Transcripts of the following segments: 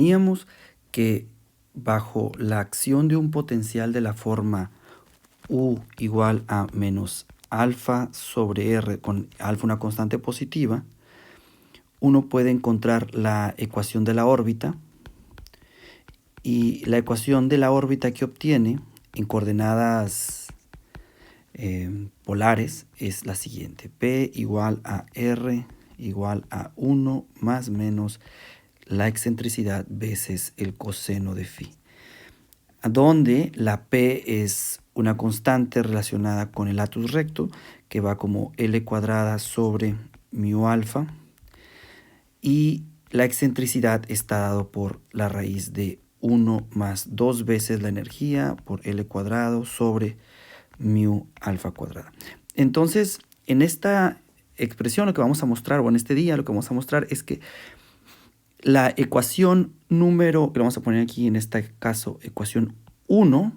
Teníamos que bajo la acción de un potencial de la forma U igual a menos alfa sobre R, con alfa una constante positiva, uno puede encontrar la ecuación de la órbita, y la ecuación de la órbita que obtiene en coordenadas polares es la siguiente: P igual a R igual a 1 más menos la excentricidad veces el coseno de phi, donde la P es una constante relacionada con el latus recto, que va como L cuadrada sobre mu alfa, y la excentricidad está dado por la raíz de 1 más 2 veces la energía por L cuadrado sobre mu alfa cuadrada. Entonces, en esta expresión lo que vamos a mostrar, o en este día lo que vamos a mostrar es que la ecuación número, que vamos a poner aquí en este caso, ecuación 1,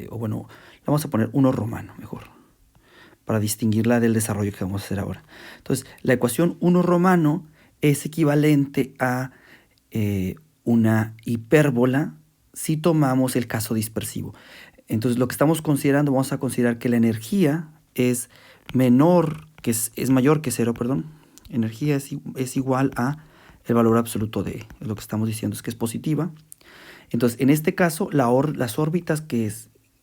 o bueno, la vamos a poner 1 romano mejor, para distinguirla del desarrollo que vamos a hacer ahora. Entonces, la ecuación 1 romano es equivalente a una hipérbola si tomamos el caso dispersivo. Entonces, lo que estamos considerando, vamos a considerar que la energía es mayor que 0, perdón. Energía es igual a el valor absoluto de E. Lo que estamos diciendo es que es positiva. Entonces, en este caso, las órbitas que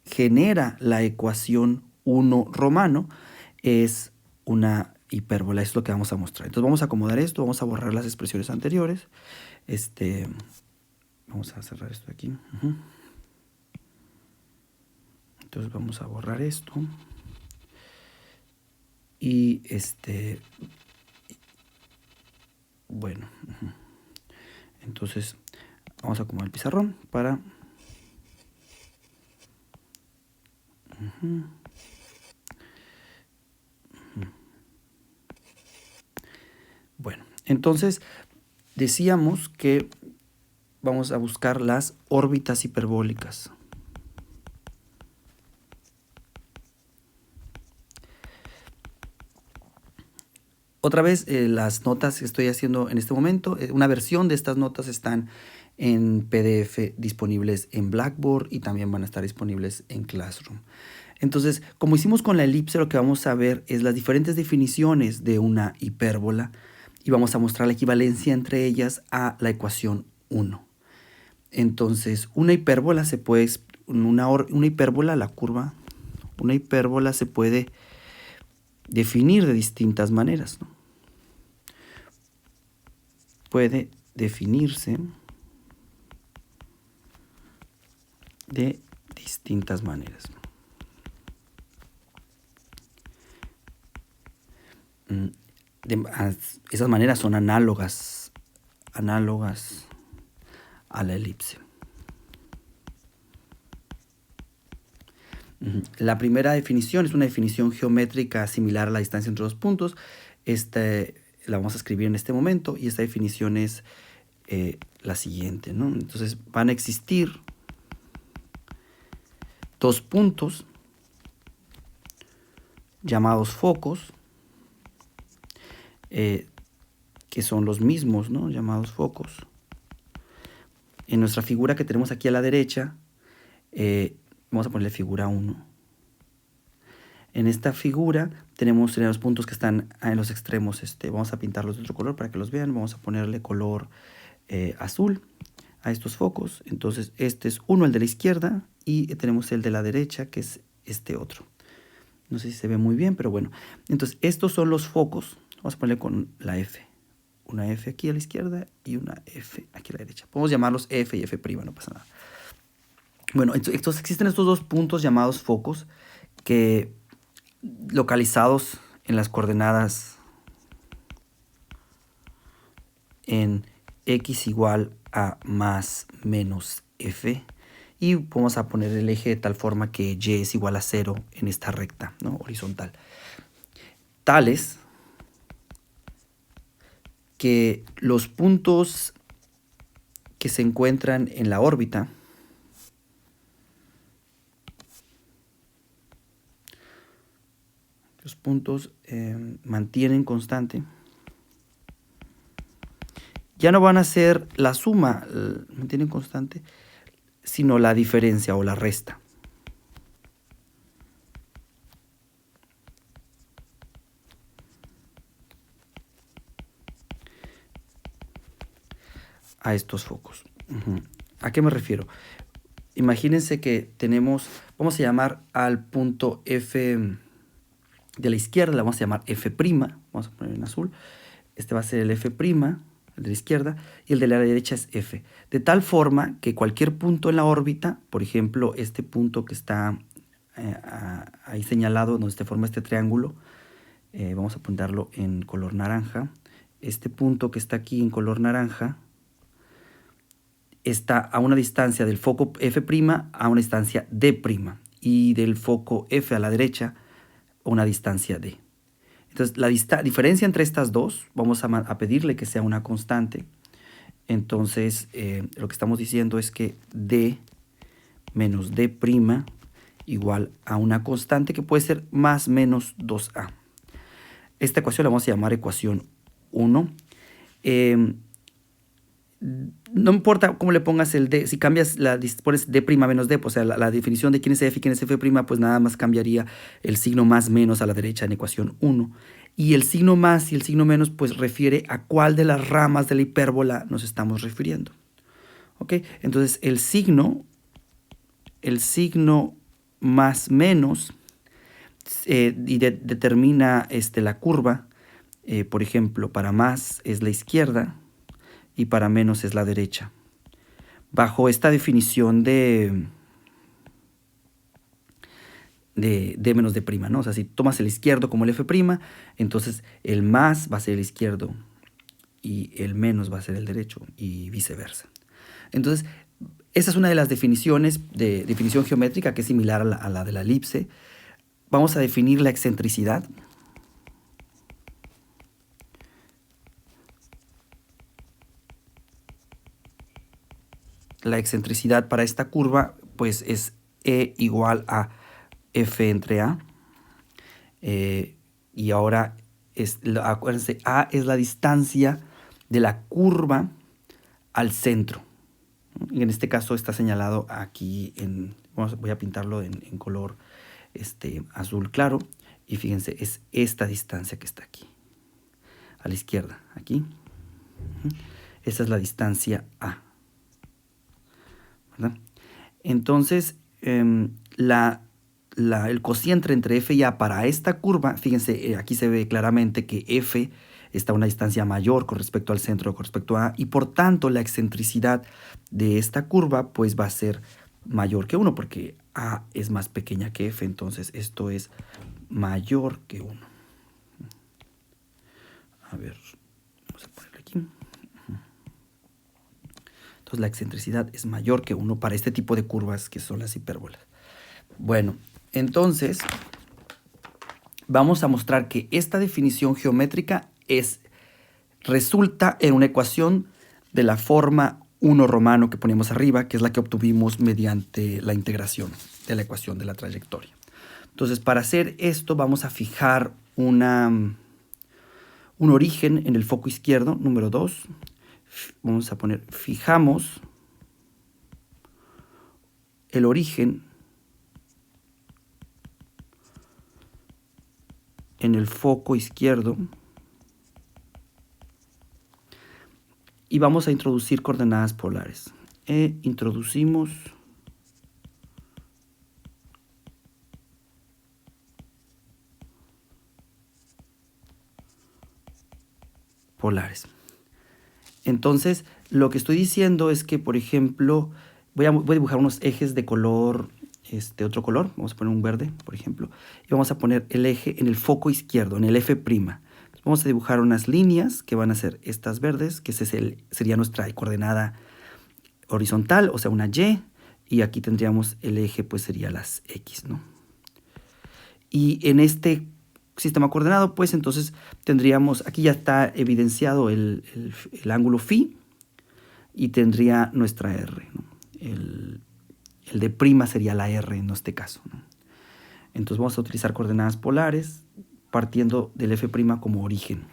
genera la ecuación 1 romano es una hipérbola. Es lo que vamos a mostrar. Entonces, vamos a acomodar esto, vamos a borrar las expresiones anteriores. Vamos a cerrar esto aquí. Entonces, vamos a borrar esto. Y bueno, entonces vamos a acomodar el pizarrón para... Bueno, entonces decíamos que vamos a buscar las órbitas hiperbólicas. Otra vez, las notas que estoy haciendo en este momento, una versión de estas notas están en PDF disponibles en Blackboard y también van a estar disponibles en Classroom. Entonces, como hicimos con la elipse, lo que vamos a ver es las diferentes definiciones de una hipérbola y vamos a mostrar la equivalencia entre ellas a la ecuación 1. Entonces, una hipérbola se puede, una hipérbola, la curva, una hipérbola se puede definir de distintas maneras, ¿no? Puede definirse de distintas maneras. Esas maneras son análogas a la elipse. La primera definición es una definición geométrica similar a la distancia entre dos puntos. La vamos a escribir en este momento y esta definición es la siguiente, ¿no? Entonces van a existir dos puntos llamados focos, que son los mismos, ¿no? Llamados focos. En nuestra figura que tenemos aquí a la derecha, vamos a ponerle figura 1. En esta figura tenemos los puntos que están en los extremos. Vamos a pintarlos de otro color para que los vean. Vamos a ponerle color azul a estos focos. Entonces, este es uno, el de la izquierda, y tenemos el de la derecha, que es este otro. No sé si se ve muy bien, pero bueno. Entonces, estos son los focos. Vamos a ponerle con la F. Una F aquí a la izquierda y una F aquí a la derecha. Podemos llamarlos F y F', no pasa nada. Bueno, entonces existen estos dos puntos llamados focos que localizados en las coordenadas en x igual a más menos f, y vamos a poner el eje de tal forma que y es igual a 0 en esta recta, ¿no? Horizontal. Tales que los puntos que se encuentran en la órbita mantienen constante ya no van a ser la suma, mantienen constante, sino la diferencia o la resta. A estos focos. ¿A qué me refiero? Imagínense que tenemos, vamos a llamar al punto F de la izquierda, le vamos a llamar F', vamos a poner en azul. Este va a ser el F', el de la izquierda, y el de la derecha es F. De tal forma que cualquier punto en la órbita, por ejemplo, este punto que está ahí señalado, donde se forma este triángulo, vamos a apuntarlo en color naranja. Este punto que está aquí en color naranja está a una distancia del foco F', a una distancia D', y del foco F a la derecha a una distancia D. Entonces, la diferencia entre estas dos, vamos a pedirle que sea una constante. Entonces, lo que estamos diciendo es que D menos D' igual a una constante que puede ser más menos 2A. Esta ecuación la vamos a llamar ecuación 1. No importa cómo le pongas el D, si cambias pones D' menos D, o sea, la definición de quién es F y quién es F', pues nada más cambiaría el signo más menos a la derecha en ecuación 1. Y el signo más y el signo menos pues refiere a cuál de las ramas de la hipérbola nos estamos refiriendo. ¿Ok? Entonces el signo más menos determina la curva. Por ejemplo, para más es la izquierda y para menos es la derecha. Bajo esta definición de D menos D', ¿no? O sea, si tomas el izquierdo como el F', entonces el más va a ser el izquierdo y el menos va a ser el derecho y viceversa. Entonces, esa es una de las definiciones de definición geométrica que es similar a la de la elipse. Vamos a definir la excentricidad. La excentricidad para esta curva pues es E igual a F entre A. Y ahora, acuérdense, A es la distancia de la curva al centro. Y en este caso está señalado aquí, voy a pintarlo en color azul claro. Y fíjense, es esta distancia que está aquí, a la izquierda, aquí. Esa es la distancia A, ¿verdad? Entonces, el cociente entre F y A para esta curva, fíjense, aquí se ve claramente que F está a una distancia mayor con respecto al centro, con respecto a A, y por tanto la excentricidad de esta curva pues va a ser mayor que 1, porque A es más pequeña que F, entonces esto es mayor que 1. A ver, vamos a ponerlo aquí. Entonces la excentricidad es mayor que 1 para este tipo de curvas que son las hipérbolas. Bueno, entonces vamos a mostrar que esta definición geométrica resulta en una ecuación de la forma 1 romano que ponemos arriba, que es la que obtuvimos mediante la integración de la ecuación de la trayectoria. Entonces, para hacer esto vamos a fijar un origen en el foco izquierdo, número 2. Vamos a poner, fijamos el origen en el foco izquierdo y vamos a introducir coordenadas polares. Introducimos polares. Entonces, lo que estoy diciendo es que, por ejemplo, voy a dibujar unos ejes de color, otro color, vamos a poner un verde, por ejemplo, y vamos a poner el eje en el foco izquierdo, en el F'. Vamos a dibujar unas líneas que van a ser estas verdes, que sería nuestra coordenada horizontal, o sea, una Y aquí tendríamos el eje, pues sería las X, ¿no? Y en este sistema coordenado, pues entonces tendríamos, aquí ya está evidenciado el ángulo phi y tendría nuestra R, ¿no? El D' sería la R en este caso, ¿no? Entonces vamos a utilizar coordenadas polares partiendo del F' como origen.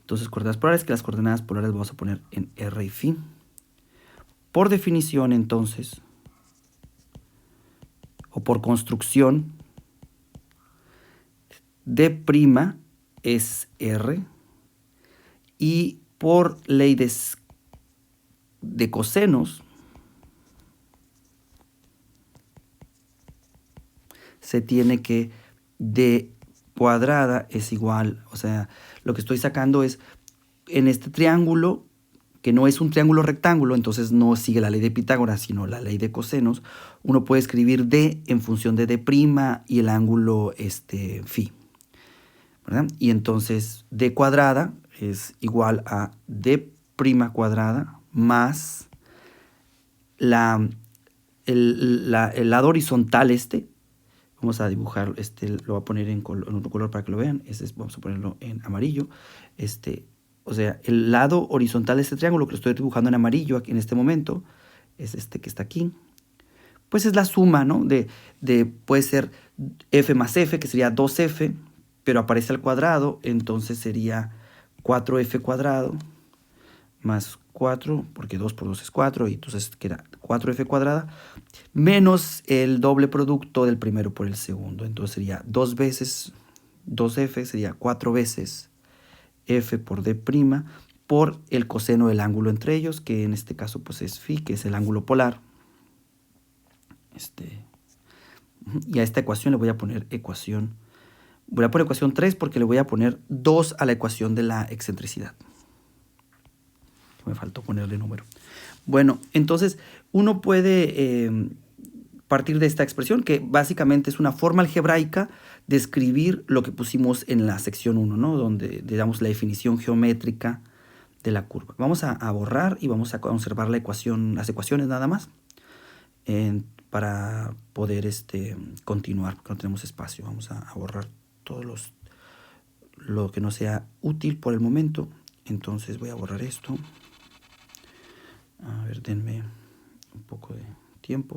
Entonces, coordenadas polares, que las coordenadas polares vamos a poner en R y phi. Por definición, entonces, o por construcción, D' es R, y por ley de cosenos se tiene que D cuadrada es igual, o sea, lo que estoy sacando es en este triángulo, que no es un triángulo rectángulo, entonces no sigue la ley de Pitágoras, sino la ley de cosenos, uno puede escribir D en función de D' y el ángulo phi, ¿verdad? Y entonces D cuadrada es igual a D' cuadrada más el lado horizontal vamos a dibujar, lo voy a poner en otro color para que lo vean, vamos a ponerlo en amarillo, o sea, el lado horizontal de este triángulo que lo estoy dibujando en amarillo aquí en este momento, es este que está aquí, pues es la suma, ¿no? Puede ser f más f, que sería 2f, pero aparece al cuadrado, entonces sería 4f cuadrado más 4, porque 2 por 2 es 4, y entonces queda 4f cuadrada, menos el doble producto del primero por el segundo. Entonces sería 2 veces 2f, sería 4 veces f por d' por el coseno del ángulo entre ellos, que en este caso pues es phi, que es el ángulo polar. Y a esta ecuación le voy a poner ecuación 3 porque le voy a poner 2 a la ecuación de la excentricidad. Me faltó ponerle número. Bueno, entonces uno puede partir de esta expresión, que básicamente es una forma algebraica de escribir lo que pusimos en la sección 1, ¿no? Donde le damos la definición geométrica de la curva. Vamos a borrar y vamos a conservar las ecuaciones nada más, para poder continuar, porque no tenemos espacio. Vamos a borrar todo lo que no sea útil por el momento. Entonces voy a borrar esto. A ver, denme un poco de tiempo.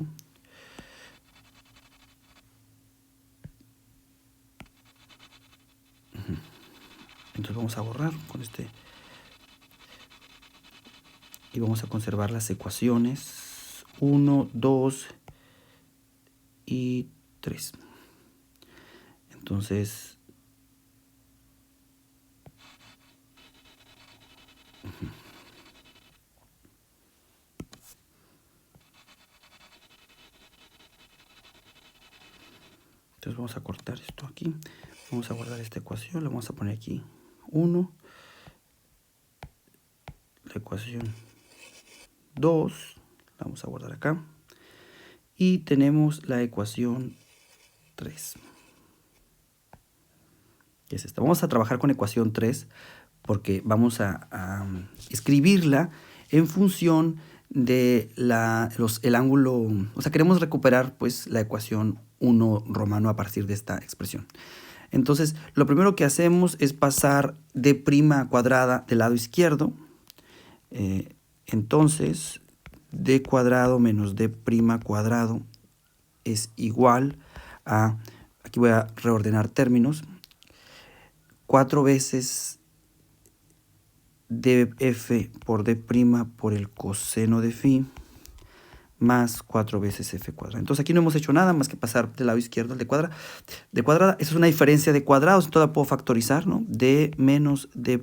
Entonces vamos a borrar con y vamos a conservar las ecuaciones 1, 2 y 3. Entonces vamos a cortar esto aquí, vamos a guardar esta ecuación, la vamos a poner aquí 1, la ecuación 2, la vamos a guardar acá, y tenemos la ecuación 3, que es esta. Vamos a trabajar con ecuación 3 porque vamos a escribirla en función de el ángulo, o sea, queremos recuperar pues la ecuación 1 romano a partir de esta expresión. Entonces, lo primero que hacemos es pasar d' cuadrada del lado izquierdo. Entonces, d cuadrado menos d' cuadrado es igual a, aquí voy a reordenar términos, 4 veces df por d' por el coseno de phi más 4 veces f cuadrado. Entonces aquí no hemos hecho nada más que pasar del lado izquierdo al de cuadrada. Eso es una diferencia de cuadrados, entonces la puedo factorizar, ¿no? D menos d'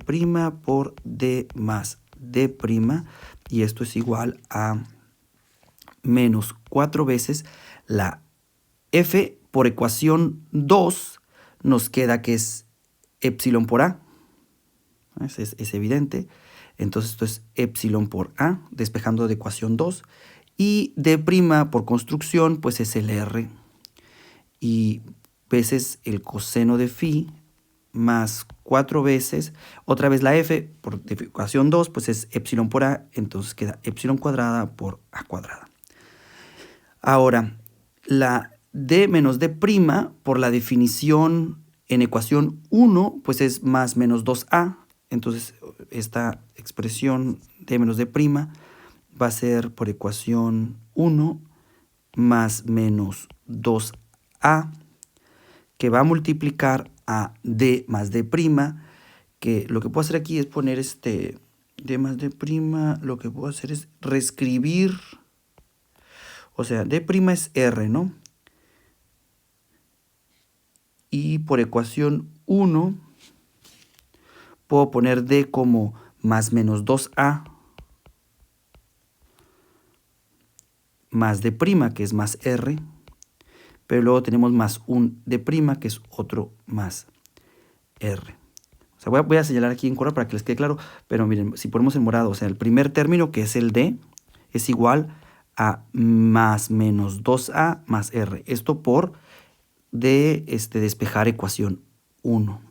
por d más d', y esto es igual a menos 4 veces la f por ecuación 2, nos queda que es epsilon por a. Es evidente. Entonces esto es epsilon por a, despejando de ecuación 2. Y d' por construcción, pues es el r. Y veces el coseno de phi más 4 veces, otra vez la f por ecuación 2, pues es epsilon por a, entonces queda epsilon cuadrada por a cuadrada. Ahora, la d menos d' por la definición en ecuación 1, pues es más menos 2a. Entonces, esta expresión d menos d' va a ser por ecuación 1 más menos 2a, que va a multiplicar a d más d', que lo que puedo hacer aquí es poner d más d', lo que puedo hacer es reescribir, o sea, d' es r, ¿no? Y por ecuación 1 puedo poner d como más menos 2a más d', que es más r, pero luego tenemos más un d', que es otro más r. O sea, voy a señalar aquí en color para que les quede claro, pero miren, si ponemos en morado, o sea, el primer término, que es el d, es igual a más menos 2a más r. Esto por despejar ecuación 1.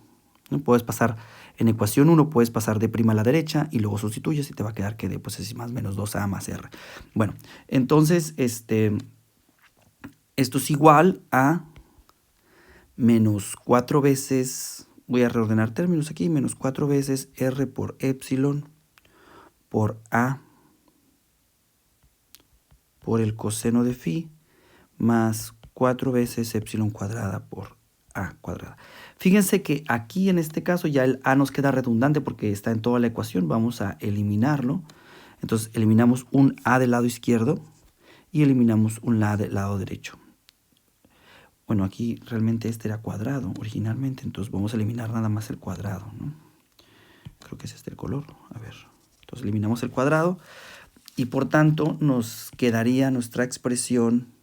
¿No? Puedes pasar en ecuación 1, puedes pasar d' a la derecha y luego sustituyes y te va a quedar que d pues es más menos 2a más r. Bueno, entonces esto es igual a menos 4 veces, voy a reordenar términos aquí, menos 4 veces r por epsilon por a por el coseno de phi más 4 veces epsilon cuadrada por a cuadrada. Fíjense que aquí en este caso ya el a nos queda redundante porque está en toda la ecuación. Vamos a eliminarlo. Entonces eliminamos un a del lado izquierdo y eliminamos un a del lado derecho. Bueno, aquí realmente este era cuadrado originalmente, entonces vamos a eliminar nada más el cuadrado, ¿no? Creo que es este el color. A ver, entonces eliminamos el cuadrado y por tanto nos quedaría nuestra expresión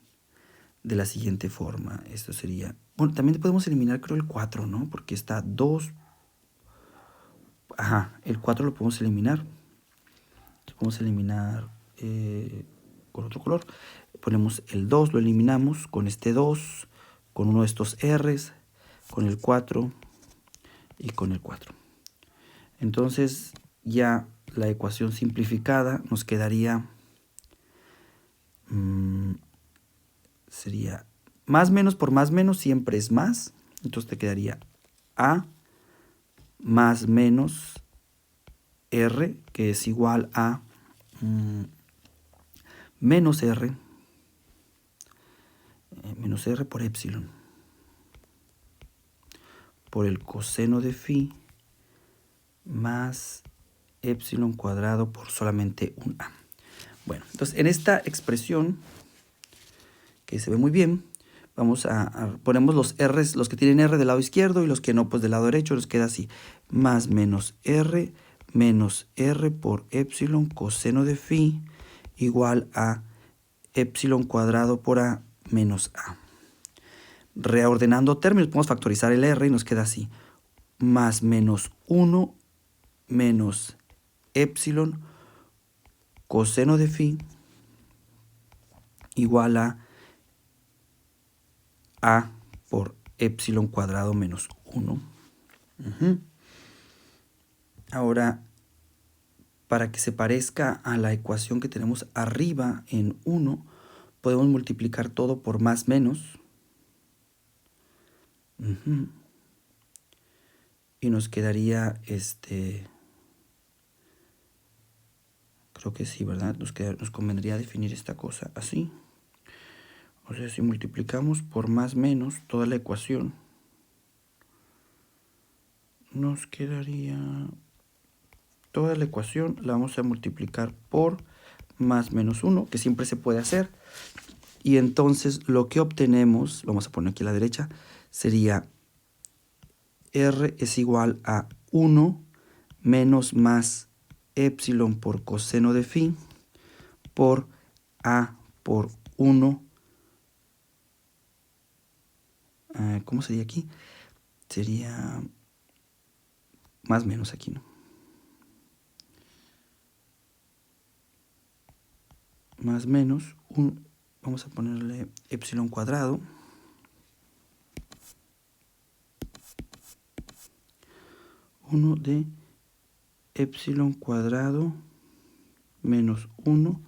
de la siguiente forma. Esto sería... Bueno, también podemos eliminar, creo, el 4, ¿no? Porque está 2... Ajá, el 4 lo podemos eliminar. Entonces podemos eliminar con otro color. Ponemos el 2, lo eliminamos con este 2, con uno de estos R's, con el 4 y con el 4. Entonces ya la ecuación simplificada nos quedaría... sería más menos por más menos siempre es más. Entonces te quedaría a más menos r, que es igual a menos r por epsilon por el coseno de phi más epsilon cuadrado por solamente un a. Bueno, entonces en esta expresión, que se ve muy bien, ponemos los r's, los que tienen r del lado izquierdo y los que no, pues del lado derecho. Nos queda así, más menos r por epsilon coseno de phi igual a epsilon cuadrado por a menos a. Reordenando términos, podemos factorizar el r y nos queda así, más menos 1 menos epsilon coseno de phi igual a por epsilon cuadrado menos 1. Ahora, para que se parezca a la ecuación que tenemos arriba en 1, podemos multiplicar todo por más menos. Y nos quedaría creo que sí, ¿verdad? Nos convendría definir esta cosa así. O sea, si multiplicamos por más menos toda la ecuación, nos quedaría... Toda la ecuación la vamos a multiplicar por más menos 1, que siempre se puede hacer. Y entonces lo que obtenemos, lo vamos a poner aquí a la derecha, sería r es igual a 1 menos más epsilon por coseno de phi por a por 1. ¿Cómo sería aquí? Sería más menos aquí, ¿no? Más menos, vamos a ponerle epsilon cuadrado. Uno de epsilon cuadrado menos 1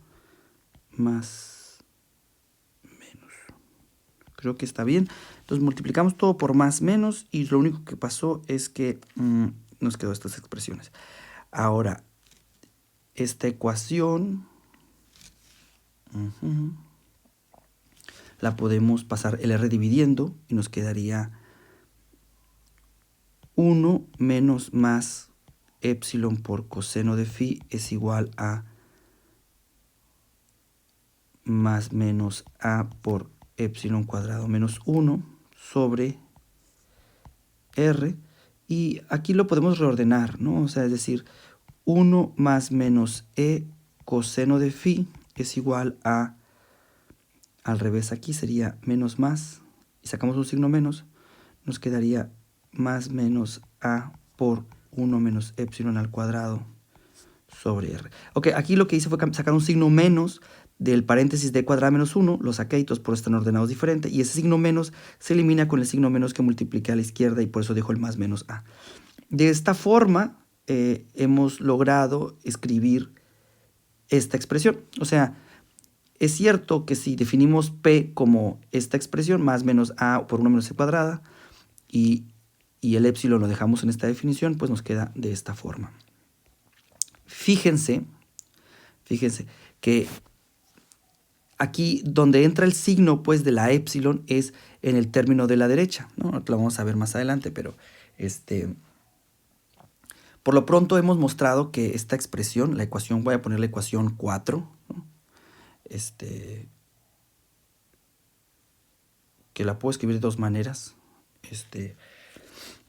más menos. Creo que está bien. Entonces multiplicamos todo por más menos y lo único que pasó es que nos quedó estas expresiones. Ahora, esta ecuación la podemos pasar el r dividiendo y nos quedaría 1 menos más epsilon por coseno de phi es igual a más menos a por epsilon cuadrado menos 1 sobre r. Y aquí lo podemos reordenar, ¿no? O sea, es decir, 1 más menos e coseno de phi es igual a, al revés aquí sería menos más, y sacamos un signo menos, nos quedaría más menos a por 1 menos epsilon al cuadrado sobre r. Ok, aquí lo que hice fue sacar un signo menos del paréntesis de cuadrada menos 1, lo saqué y todos por están ordenados diferente, y ese signo menos se elimina con el signo menos que multipliqué a la izquierda y por eso dejo el más menos a. De esta forma hemos logrado escribir esta expresión. O sea, es cierto que si definimos P como esta expresión, más menos a por 1 menos c cuadrada, y el épsilon lo dejamos en esta definición, pues nos queda de esta forma. Fíjense que aquí donde entra el signo pues de la épsilon es en el término de la derecha, ¿no? Lo vamos a ver más adelante, pero por lo pronto hemos mostrado que esta expresión, la ecuación, voy a poner la ecuación 4, ¿no? Que la puedo escribir de dos maneras.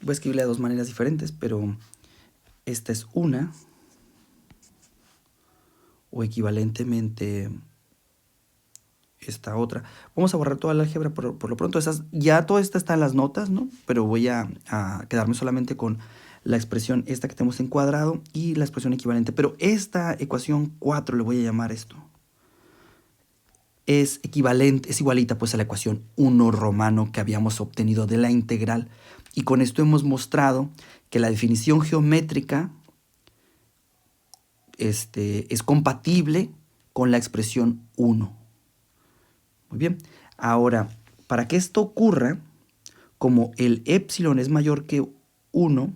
Voy a escribirla de dos maneras diferentes, pero esta es una, o equivalentemente esta otra. Vamos a borrar toda la álgebra por lo pronto. Ya toda esta está en las notas, ¿no? Pero voy a quedarme solamente con la expresión esta que tenemos en cuadrado y la expresión equivalente. Pero esta ecuación 4 le voy a llamar esto. Es equivalente, es igualita pues a la ecuación 1 romano que habíamos obtenido de la integral. Y con esto hemos mostrado que la definición geométrica es compatible con la expresión 1. Muy bien. Ahora, para que esto ocurra, como el épsilon es mayor que 1,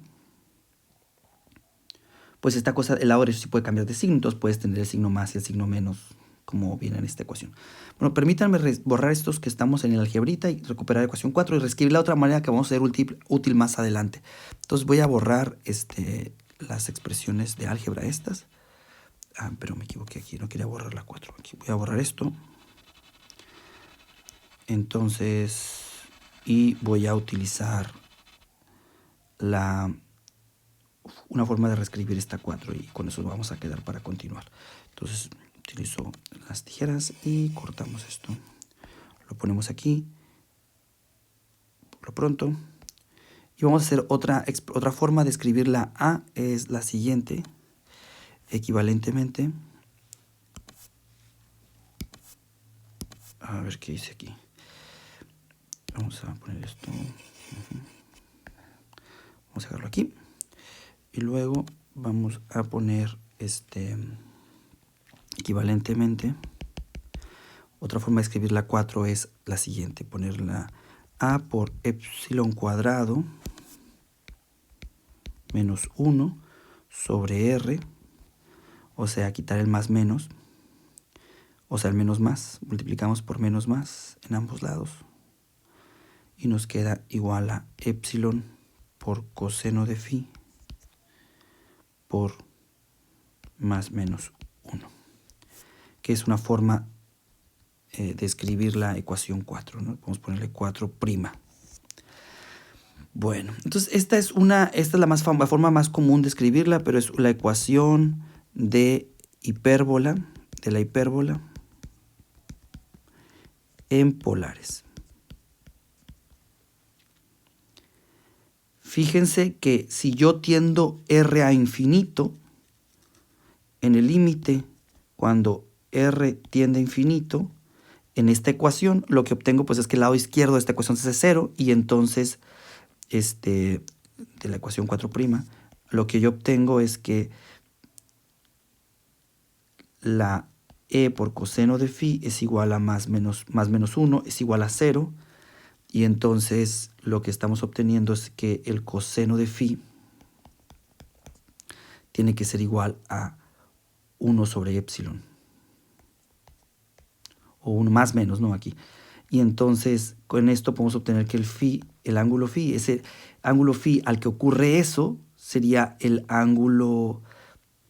pues esta cosa, el lado derecho sí puede cambiar de signo, entonces puedes tener el signo más y el signo menos, como viene en esta ecuación. Bueno, permítanme borrar estos que estamos en el algebrita y recuperar la ecuación 4 y reescribir la otra manera que vamos a hacer útil más adelante. Entonces voy a borrar las expresiones de álgebra estas. Pero me equivoqué aquí, no quería borrar la 4. Aquí voy a borrar esto. Entonces, y voy a utilizar una forma de reescribir esta 4 y con eso vamos a quedar para continuar. Entonces, utilizo las tijeras y cortamos esto. Lo ponemos aquí, por lo pronto. Y vamos a hacer otra forma de escribir la A, es la siguiente. Equivalentemente, a ver qué dice aquí. Vamos a poner esto. Vamos a dejarlo aquí. Y luego vamos a poner equivalentemente. Otra forma de escribir la 4 es la siguiente. Poner la A por epsilon cuadrado menos 1 sobre R. O sea, quitar el más menos. O sea, el menos más. Multiplicamos por menos más en ambos lados. Y nos queda igual a epsilon por coseno de phi por más menos 1, que es una forma de escribir la ecuación 4, ¿no? Podemos ponerle 4'. Bueno, entonces esta es la forma más común de escribirla, pero es la ecuación de la hipérbola en polares. Fíjense que si yo tiendo R a infinito, en el límite, cuando R tiende a infinito, en esta ecuación lo que obtengo pues es que el lado izquierdo de esta ecuación es 0 y entonces de la ecuación 4', lo que yo obtengo es que la E por coseno de phi es igual a más menos 1 es igual a 0. Y entonces lo que estamos obteniendo es que el coseno de phi tiene que ser igual a 1 sobre epsilon. O 1 más menos, ¿no? Aquí. Y entonces con esto podemos obtener que el ángulo phi, ese ángulo phi al que ocurre eso, sería el ángulo,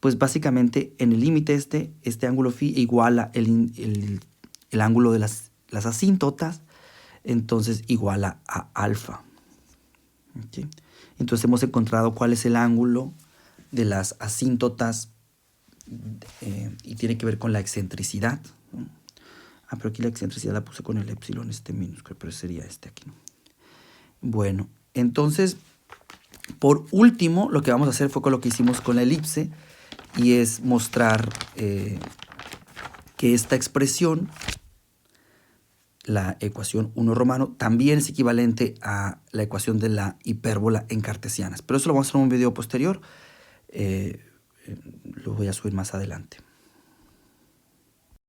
pues básicamente en el límite este ángulo phi iguala el ángulo de las asíntotas, entonces iguala a alfa. ¿Okay? Entonces hemos encontrado cuál es el ángulo de las asíntotas y tiene que ver con la excentricidad, ¿no? Pero aquí la excentricidad la puse con el epsilon minúsculo, pero sería este aquí, ¿no? Bueno, entonces, por último, lo que vamos a hacer fue con lo que hicimos con la elipse, y es mostrar que esta expresión, la ecuación 1 romano, también es equivalente a la ecuación de la hipérbola en cartesianas. Pero eso lo vamos a hacer en un video posterior. Lo voy a subir más adelante.